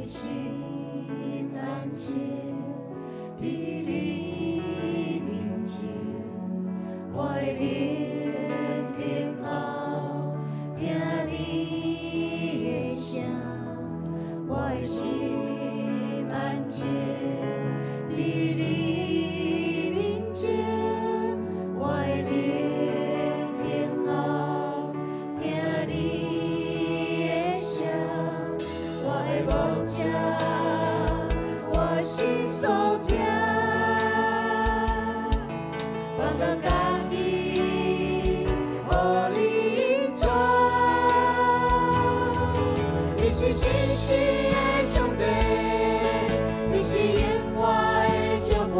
心安静，伫你面前，我的灵停靠，听你的声，我的心安静，伫你面前，我的灵停靠，听你的声，我的牧者，我心所听，放到家己，予你引带。你是信实的上帝，你是永活的救我，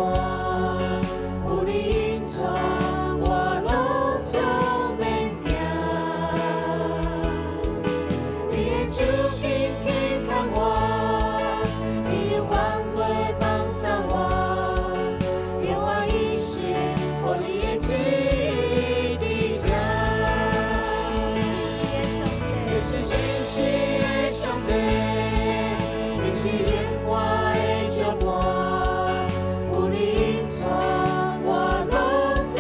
有你引带，我路将免行。你的手轻轻牵我，你的挽回帮助我，愿我一生互你的旨意伫听。你是信实的上帝，你是永活的救我，有你引带，我路将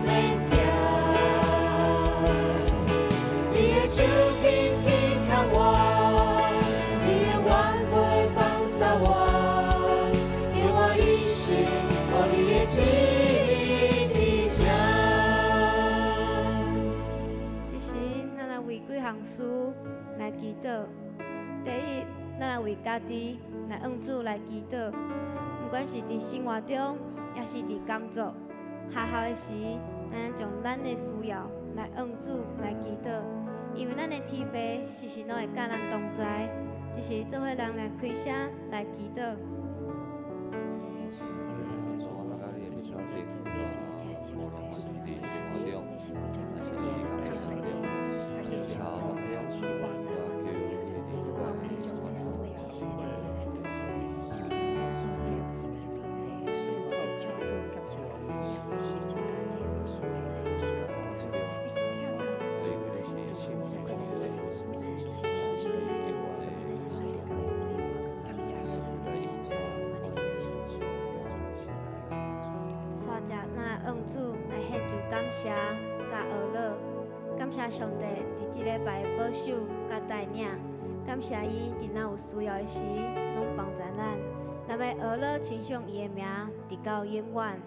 免行。你的手轻轻牵我，你的挽回帮助我，愿我一生互你的旨意伫听。这时，咱来为几项事来祈祷。第一，咱来为家己来向主来祈祷，不管是伫生活中，也是伫工作、学校的时，咱将咱的需要来向主来祈祷，因为咱的天父时时拢会甲咱同在。这时，做伙人来开声来祈祷。带着咱来向主来献上感谢甲懊恼，感谢上帝伫即礼拜的保守甲带领，感谢伊伫咱有需要的时拢帮助咱，咱要懊恼称颂伊的名，直到永远。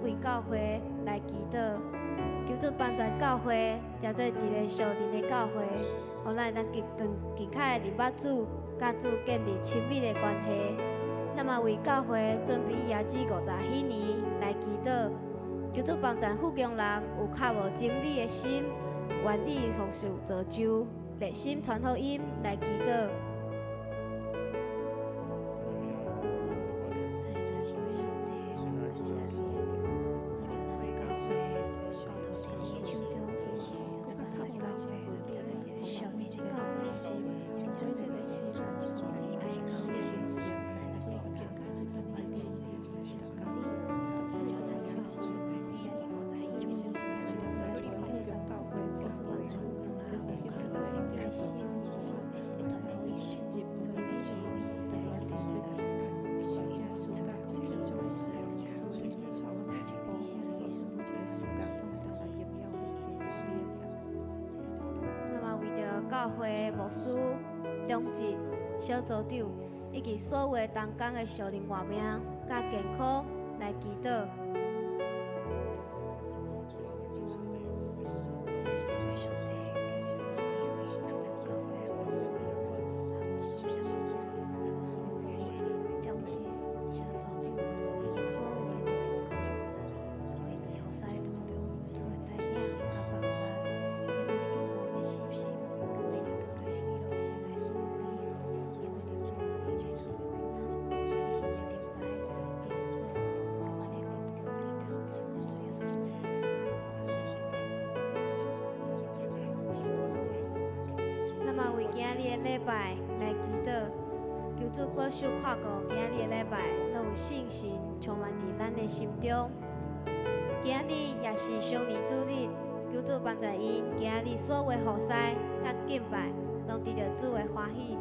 为教会来祈祷，求主帮助教会，成做一个属灵的教会，互咱能更较的认捌主，甲主建立亲密的关系。那么为教会准备耶子50禧年来祈祷，求主帮助富强人有较无真理的心，愿意双手造就，热心传福音来祈祷。教会牧师、中职、小组长以及所有的同工的属灵活命甲健康来祈祷。礼拜来祈祷，求主保守看顾今日的礼拜，拢有信心充满伫咱的心中。今日也是上年主日，求主帮助因今日所有服侍甲敬拜，拢得到主的欢喜。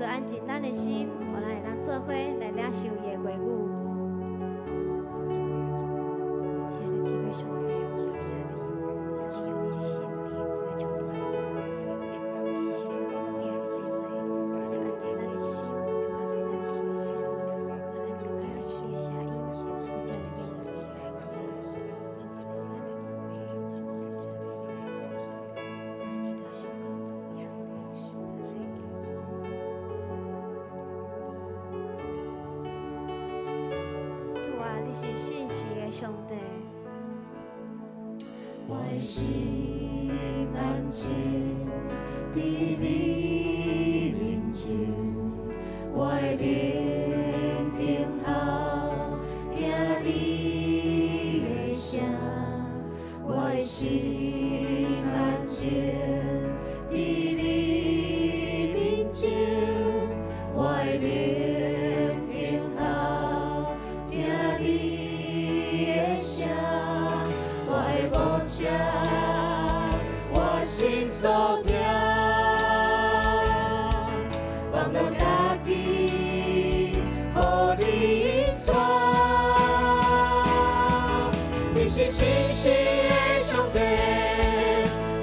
安静咱的心，互咱会当做伙来领受伊的话语。上帝，我心安静伫你面前，我的灵听候听你的声，我的心安静伫你面前，我的灵听候听你的声。我心所听，放到大地，予你引带。你是信实的上帝，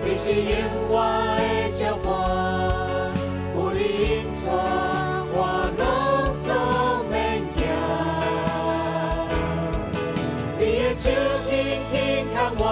你是永远的照伴，有你引带，我拢总免惊。你的手轻轻牵我。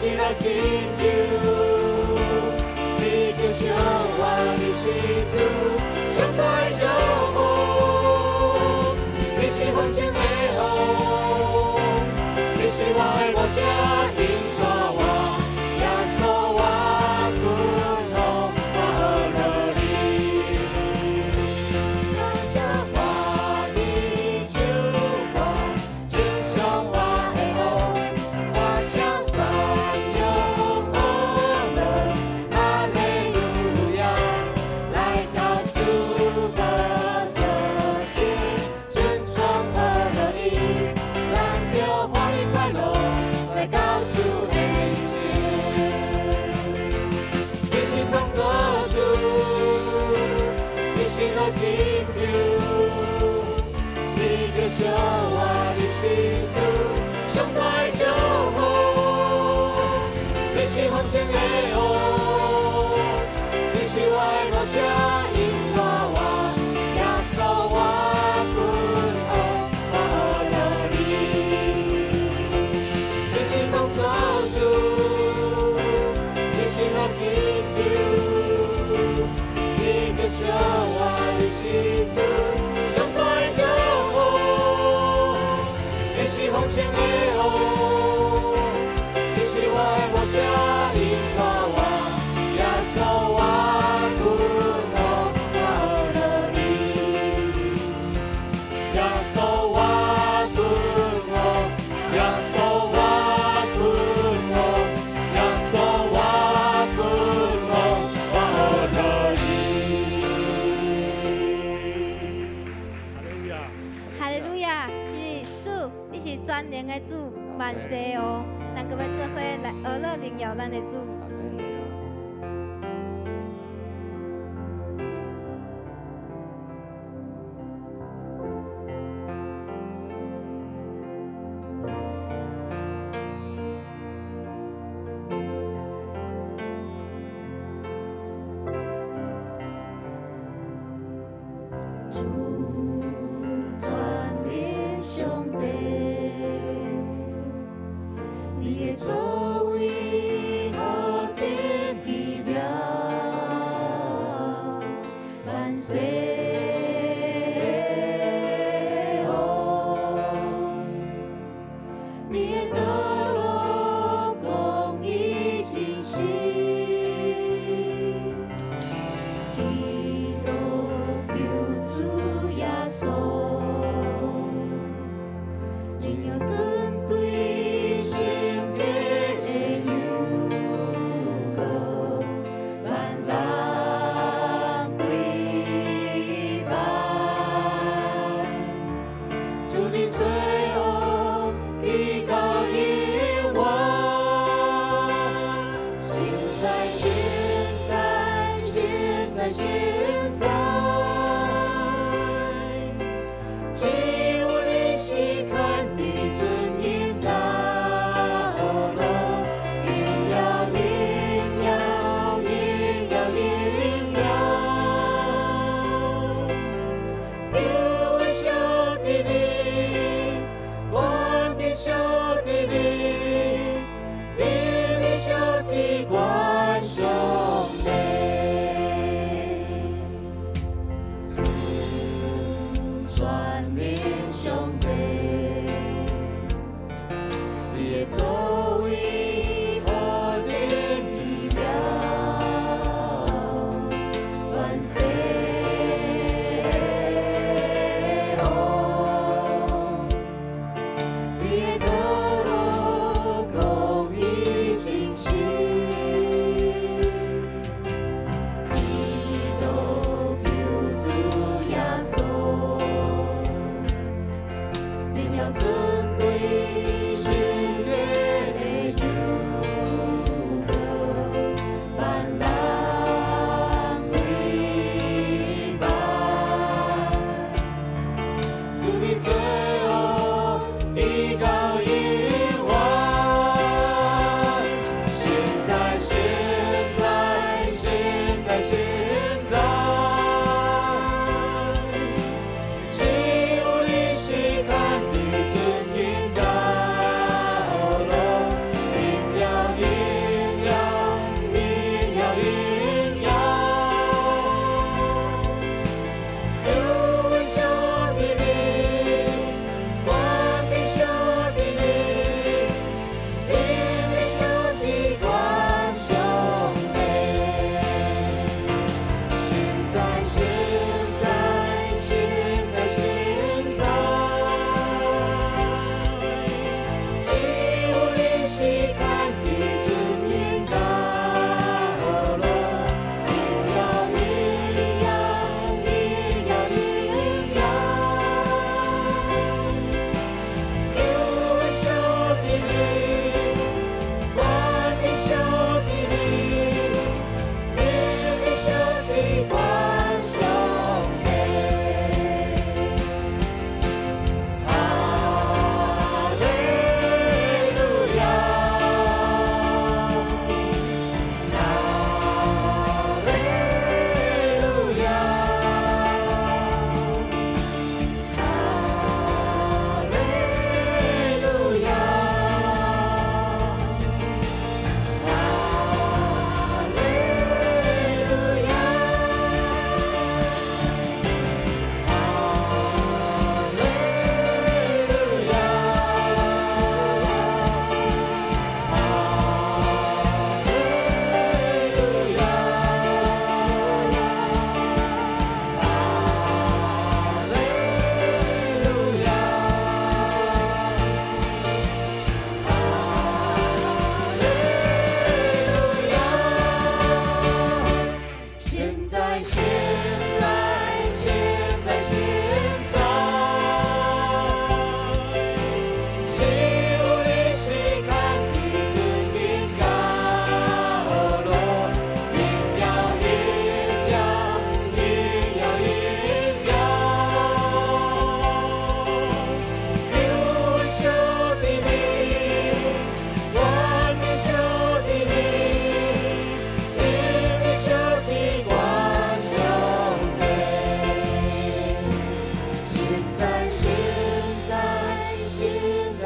是来拯救，你救赎我，你是主，上大的祝福，你是风前的风，你是我的牧者，引带我，耶稣我困苦，我何乐你？看着我的祝福，敬上我的梦，我向山有何乐？哈利路亚，来到主的这间，尊崇和乐意，让丢欢喜快乐，来到主的间。你是创造主，你是来拯救，你救赎我，你是主，上大的祝福，你是风前的风，你是我的牧者，引带我，耶稣我困苦，我何乐你？你是创造主，你是来拯救，你救赎我，你是主，上大的祝福，你是风前的风，你是我的牧者，引带我，耶稣我困苦，我何乐你？耶稣我困苦，耶稣我困苦，耶稣我困苦，我何乐你？哈利路亚！哈利路亚！是主，你是全能的主，万世哦，咱各位做伙来学乐荣耀咱的主。主全面上帝，你的作为何等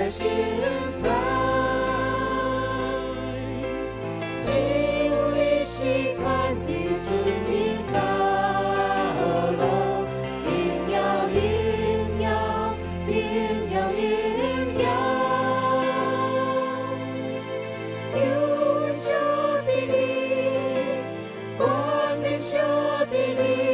在现在，敬畏细看的尊名高了，灵摇灵摇灵摇灵摇，有小的你，光明小的你。